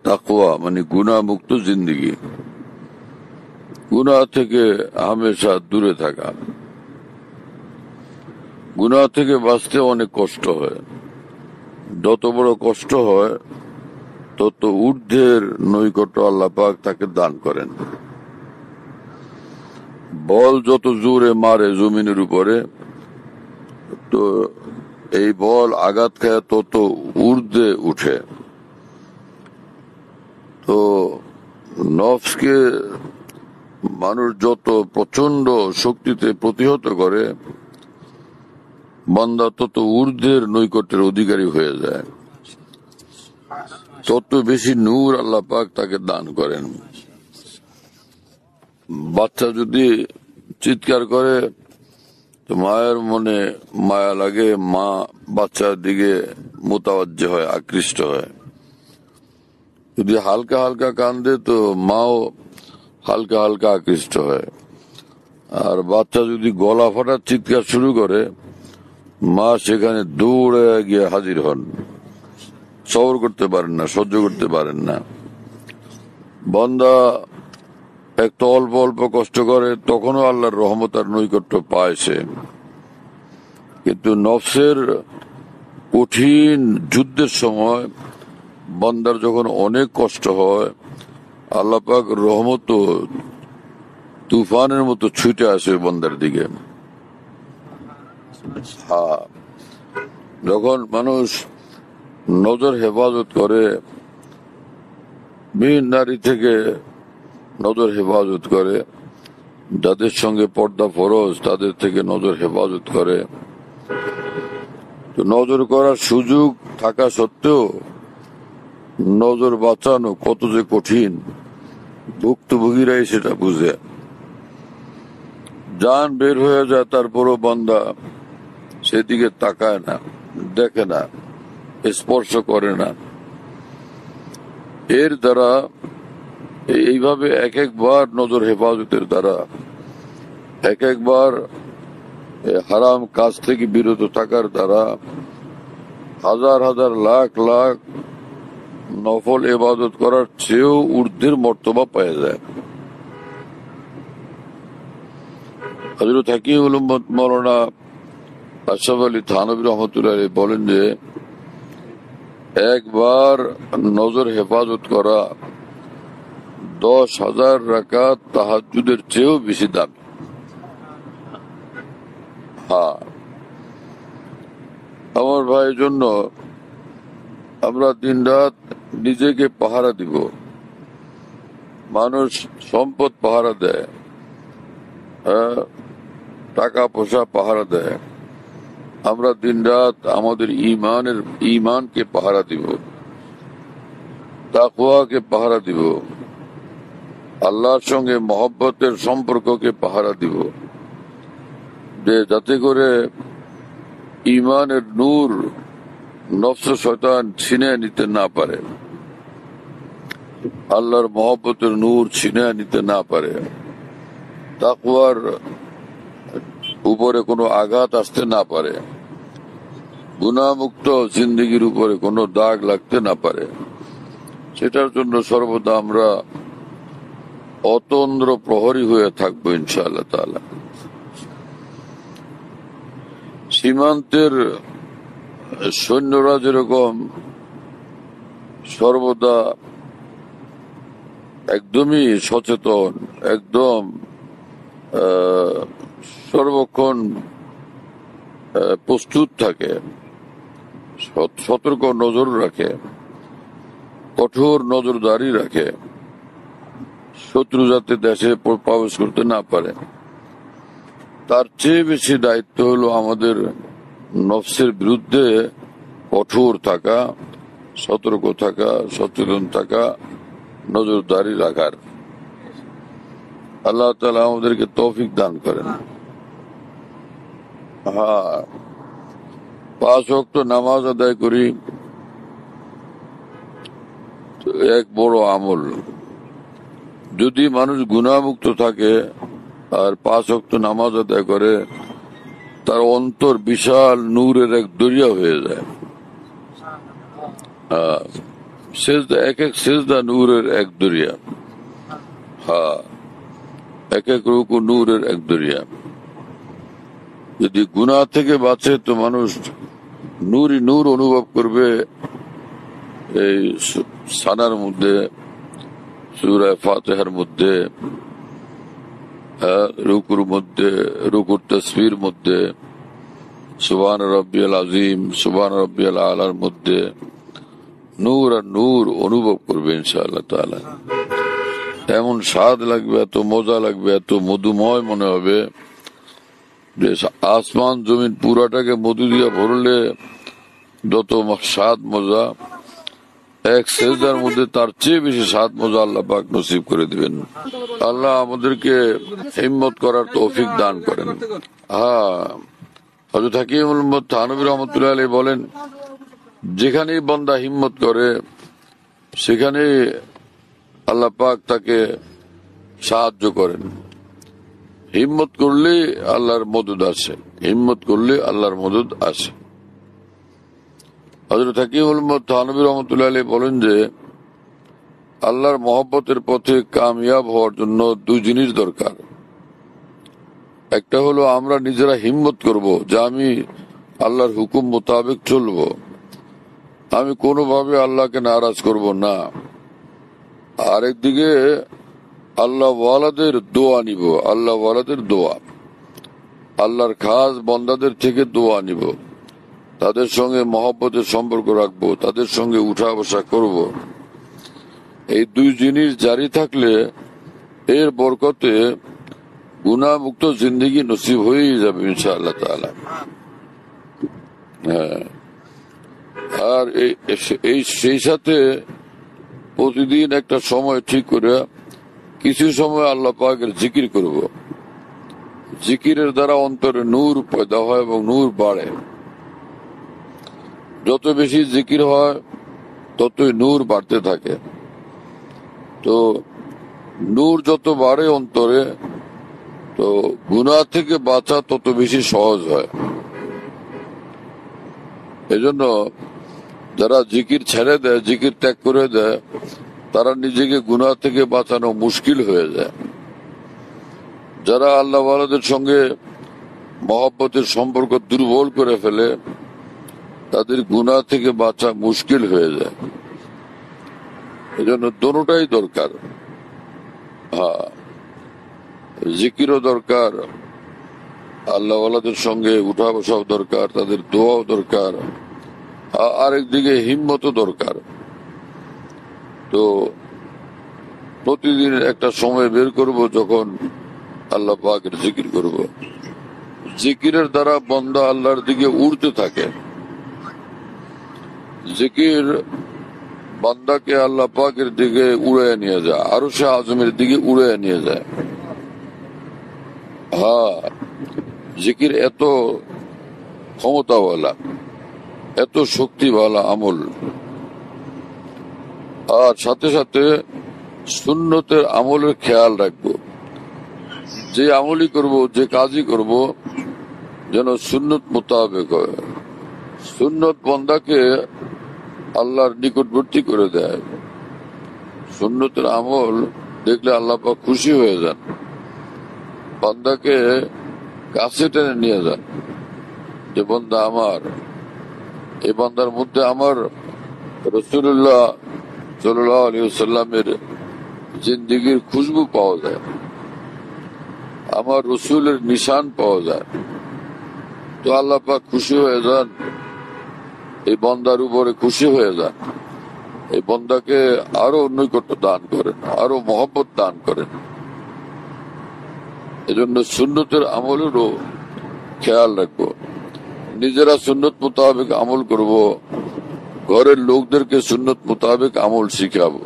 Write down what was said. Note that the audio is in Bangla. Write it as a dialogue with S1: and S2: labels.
S1: তাকওয়া মানে গুনাহ মুক্ত জিন্দেগি, গুনাহ থেকে হামেশা দূরে থাকা। গুনাহ থেকে বাঁচতে অনেক কষ্ট হয়, যত বড় কষ্ট হয় তত ঊর্ধ্বের নৈকট্য আল্লাহ পাক তাকে দান করেন। বল যত জোরে মারে জমিনের উপরে, তো এই বল আঘাত খায় তত ঊর্ধ্বে উঠে। তো নফসকে মানুষ যত প্রচন্ড শক্তিতে প্রতিহত করে, বান্দা তত ঊর্ধ্বের নৈকট্যের অধিকারী হয়ে যায়, তত বেশি নূর আল্লাহ পাক তাকে দান করেন। বাচ্চা যদি চিৎকার করে তো মায়ের মনে মায়া লাগে, মা বাচ্চার দিকে মোতাবজ্জে হয়, আকৃষ্ট হয়। যদি হালকা হালকা কান্দে তো মাও হালকা হালকা আকৃষ্ট হয়। আর বাচ্চা যদি গলা ফাটার চিৎকার শুরু করে, মা সেখানে দৌড়ে গিয়ে হাজির হন, সবর করতে পারেন না, সহ্য করতে পারেন না। বান্দা একটু অল্প অল্প কষ্ট করে, তখনও আল্লাহর রহমত আর নৈকট্য পায় সে। কিন্তু নফসের কঠিন যুদ্ধের সময় বান্দার যখন অনেক কষ্ট হয়, আল্লাহ পাক রহমত তুফানের মতো ছুটে আসে বান্দার দিকে। যখন মানুষ নজর হেফাজত করে, বিভিন্ন নারী থেকে নজর হেফাজত করে, যাদের সঙ্গে পর্দা ফরজ তাদের থেকে নজর হেফাজত করে, তো নজর করার সুযোগ থাকা সত্ত্বেও নজর বাঁচানো কত যে কঠিন, ভুক্তভোগীরাই সেটা বুঝে। জান বের হয়ে যায়, তারপরও বান্দা সেদিকে তাকায় না, দেখে না, স্পর্শ করে না। এর দ্বারা এইভাবে এক একবার নজর হেফাজতের দ্বারা, এক একবার হারাম কাজ থেকে বিরত থাকার দ্বারা হাজার হাজার লাখ লাখ নফল ইবাদত করার চেয়েও ঊর্ধ্বের মর্তবা পাওয়া যায়। হযরত হাকিমুল উম্মত মাওলানা আশরাফ আলী থানভী রহমাতুল্লাহ আলাইহি বলেন যে, একবার নজর হেফাজত করা 10,000 রাকাত তাহাজ্জুদের চেয়েও বেশি দামি। আমার ভাইয়ের জন্য আমরা দিন রাত নিজেকে পাহারা দিব। মানুষ সম্পদ পাহারা দেয়, টাকা পয়সা পাহারা দেয়, আমরা দিন রাত আমাদের ইমানকে পাহারা দিব, তাকওয়াকে পাহারা দিব, আল্লাহর সঙ্গে মহব্বতের সম্পর্ককে পাহারা দিব, যে যাতে করে ইমানের নূর নফস শয়তান ছিনে নিতে না পারে, আল্লাহর মহব্বতের নূর ছিনে নিতে না পারে, তাকওয়ার উপরে কোনো আঘাত আসতে না পারে, গুনাহমুক্ত জিন্দেগির উপরে কোনো দাগ লাগতে না পারে। সেটার জন্য সর্বদা আমরা অতন্দ্র প্রহরী হয়ে থাকবো ইনশাআল্লাহ তাআলা। সীমান্তের সৈন্যরা যেরকম সর্বদা একদমই সচেতন, একদম সর্বক্ষণ প্রস্তুত থাকে, সতর্ক নজর রাখে, কঠোর নজরদারি রাখে, শত্রু যাতে দেশে প্রবেশ করতে না পারে, তার চেয়ে বেশি দায়িত্ব হলো আমাদের নফসের বিরুদ্ধে কঠোর থাকা, সতর্ক থাকা, সচেতন থাকা, নজরদারি রাখার। আল্লাহ তাআলা আমাদেরকে তৌফিক দান করেন। 5 ওয়াক্ত নামাজ আদায় করি, এক বড় আমল। যদি মানুষ গুনাহমুক্ত থাকে আর 5 ওয়াক্ত নামাজ আদায় করে, তার অন্তর বিশাল নূরের এক দরিয়া হয়ে যায়। সেজদা, এক এক সেজদা নূরের এক দরিয়া। হ্যাঁ, এক এক রুকু নূরের এক দরিয়া। যদি গুনাহ থেকে বাঁচে তো মানুষ নূরই নূর অনুভব করবে। এই সানার মধ্যে, সূরা ফাতিহার মধ্যে, রুকুর মধ্যে, রুকুর তাসবির মধ্যে, সুবহান রাব্বিয়াল আযীম, সুবহান রাব্বিয়াল আলার মধ্যে নূর আর নূর অনুভব করবে ইনশাআল্লাহ তাআলা। এমন স্বাদ লাগবে, এত মজা লাগবে, এত মধুময় মনে হবে যে আসমান জমিন পুরাটাকে মধু দিয়ে ভরলে যত স্বাদ মজা, এক সেজদার মধ্যে তার চেয়ে বেশি স্বাদ মজা আল্লাহ পাক নসিব করে দিবেন। আল্লাহ আমাদেরকে হিম্মত করার তৌফিক দান করেন। হ্যাঁ, হযরত হাকিমুল উম্মত থানভী রাহমাতুল্লাহ আলাইহি বলেন, যেখানেই বান্দা হিম্মত করে সেখানে আল্লাহ পাক তাকে সাহায্য করেন। হিম্মত করলে আল্লাহর মদদ আসে, হিম্মত করলে আল্লাহর মদদ আসে। হযরত হাকিমুল উম্মত থানভী রাহমাতুল্লাহ আলাইহি বলেন যে আল্লাহর মহব্বতের পথে কামিয়াব হওয়ার জন্য দুই জিনিস দরকার। একটা হলো আমরা নিজেরা হিম্মত করব যে আমি আল্লাহর হুকুম মোতাবেক চলব, আমি কোনোভাবে আল্লাহকে নারাজ করব না। আরেকদিকে আল্লাহ ওয়ালাদের দোয়া নিব, আল্লাহ ওয়ালাদের দোয়া, আল্লাহর খাস বান্দাদের থেকে দোয়া নিব, তাদের সঙ্গে মহব্বতের সম্পর্ক রাখবো, তাদের সঙ্গে উঠা বসা করব। এই দুই জিনিস জারি থাকলে এর বরকতে গুনাহমুক্ত জিন্দেগি নসিব হয়েই যাবে ইনশাআল্লাহ তাআলা। হ্যাঁ, আর সেই সাথে প্রতিদিন একটা সময় ঠিক করে কিছু সময় আল্লাহ পাকের জিকির করব। জিকিরের দ্বারা অন্তরে নূর পয়দা হয় এবং নূর বাড়ে। যত বেশি জিকির হয় ততই নূর বাড়তে থাকে। তো নূর যত বাড়ে অন্তরে, তো গুনাহ থেকে বাঁচা তত বেশি সহজ হয়। এজন্য যারা জিকির ছেড়ে দেয়, জিকির ত্যাগ করে দেয়, তারা নিজেকে গুনাহ থেকে বাঁচানো মুশকিল হয়ে যায়। যারা আল্লাহ ওয়ালাদের সঙ্গে মহব্বতের সম্পর্ক দুর্বল করে ফেলে, তাদের গুনাহ থেকে বাঁচা মুশকিল হয়ে যায়। এজন্য দোনোটাই দরকার। হ্যাঁ, জিকিরও দরকার, আল্লাহ ওয়ালাদের সঙ্গে উঠা বসাও দরকার, তাদের দোয়াও দরকার, আরেকদিকে হিম্মতও দরকার। তো প্রতিদিন একটা সময় বের করব যখন আল্লাহ পাকের জিকির করব। জিকিরের দ্বারা বান্দা আল্লাহর দিকে উড়তে থাকে। জিকির বান্দাকে আল্লাহ পাকের দিকে উড়ে নিয়ে যায়, আরশে আযমের দিকে উড়ে নিয়ে যায়। হ্যাঁ, জিকির এত ক্ষমতাওয়ালা, এত শক্তিওয়ালা আমল। আর সাথে সাথে সুন্নতের আমলের খেয়াল রাখবো। যে আমলই করব, যে কাজই করব, যেন সুন্নত মোতাবেক হয়। সুন্নত বান্দাকে আল্লাহর নিকটবর্তী করে দেয়। সুন্নতের আমল দেখলে আল্লাহ পাক খুশি হয়ে যান, বান্দাকে কাছে টেনে নিয়ে যান যে বান্দা আমার, এই বান্দার মধ্যে আমার রাসূলুল্লাহ সাল্লাল্লাহু আলাইহি ওয়াসাল্লামের জিন্দেগীর খুশবু পাওয়া যায়, আমার রসুলের নিশান পাওয়া যায়। তো আল্লাহ পাক খুশি হয়ে যান, এই বান্দার উপরে খুশি হয়ে যান, এই বান্দাকে আরো নৈকট্য দান করেন, আরো মহব্বত দান করেন। এজন্য সুন্নতের আমলেরও খেয়াল রাখবো। নিজেরা সুন্নত মোতাবেক আমল করব, ঘরের লোকদেরকে সুন্নত মোতাবেক আমল শিখাবো।